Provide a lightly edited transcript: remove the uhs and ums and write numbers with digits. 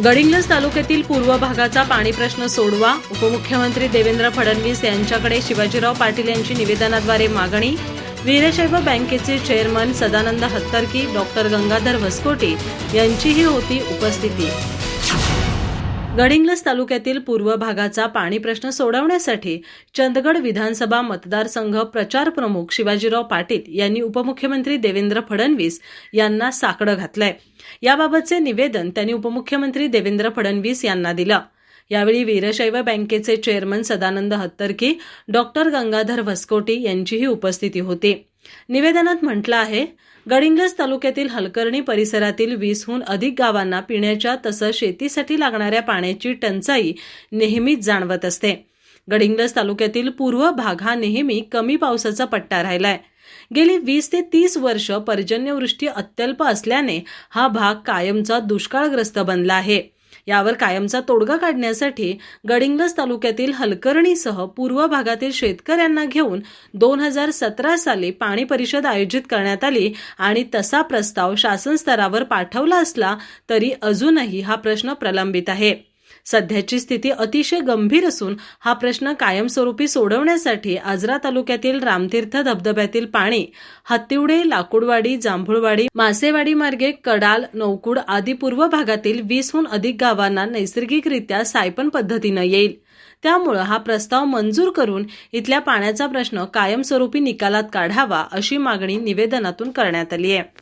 गडिंग्लज तालुक्यातील पूर्व भागाचा पाणी प्रश्न सोडवा. उपमुख्यमंत्री देवेंद्र फडणवीस यांच्याकडे शिवाजीराव पाटील यांची निवेदनाद्वारे मागणी. वीरशैव बँकेचे चेअरमन सदानंद हत्तरकी, डॉक्टर गंगाधर वस्कोटी यांचीही होती उपस्थिती. गडिंग्लज तालुक्यातील पूर्व भागाचा पाणी प्रश्न सोडवण्यासाठी चंदगड विधानसभा मतदारसंघ प्रचार प्रमुख शिवाजीराव पाटील यांनी उपमुख्यमंत्री देवेंद्र फडणवीस यांना साकडं घातलंय. याबाबतचे निवेदन त्यांनी उपमुख्यमंत्री देवेंद्र फडणवीस यांना दिलं. यावेळी वीरशैव बँकेचे चेअरमन सदानंद हत्तरकी, डॉक्टर गंगाधर वस्कोटी यांचीही उपस्थिती होती. निवेदनात म्हटलं आहे, गडिंग्लज तालुक्यातील हलकर्णी परिसरातील 20हून अधिक गावांना पिण्याच्या तसंच शेतीसाठी लागणाऱ्या पाण्याची टंचाई नेहमीच जाणवत असते. गडिंग्लज तालुक्यातील पूर्व भाग हा नेहमी कमी पावसाचा पट्टा राहिलाय. गेली 20 ते 30 वर्ष पर्जन्यवृष्टी अत्यल्प असल्याने हा भाग कायमचा दुष्काळग्रस्त बनला आहे. यावर कायमचा तोडगा काढण्यासाठी गडिंग्लज तालुक्यातील हलकर्णीसह पूर्व भागातील शेतकऱ्यांना घेऊन 2017 साली पाणी परिषद आयोजित करण्यात आली आणि तसा प्रस्ताव शासन स्तरावर पाठवला असला तरी अजूनही हा प्रश्न प्रलंबित आहे. सध्याची स्थिती अतिशय गंभीर असून हा प्रश्न कायमस्वरूपी सोडवण्यासाठी आजरा तालुक्यातील रामतीर्थ धबधब्यातील पाणी हत्तिवडे, लाकुडवाडी, जांभुळवाडी, मासेवाडी मार्गे कडाल, नौकुड आदी पूर्व भागातील 20हून अधिक गावांना नैसर्गिकरित्या सायपन पद्धतीनं येईल. त्यामुळे हा प्रस्ताव मंजूर करून इथल्या पाण्याचा प्रश्न कायमस्वरूपी निकालात काढावा अशी मागणी निवेदनातून करण्यात आली आहे.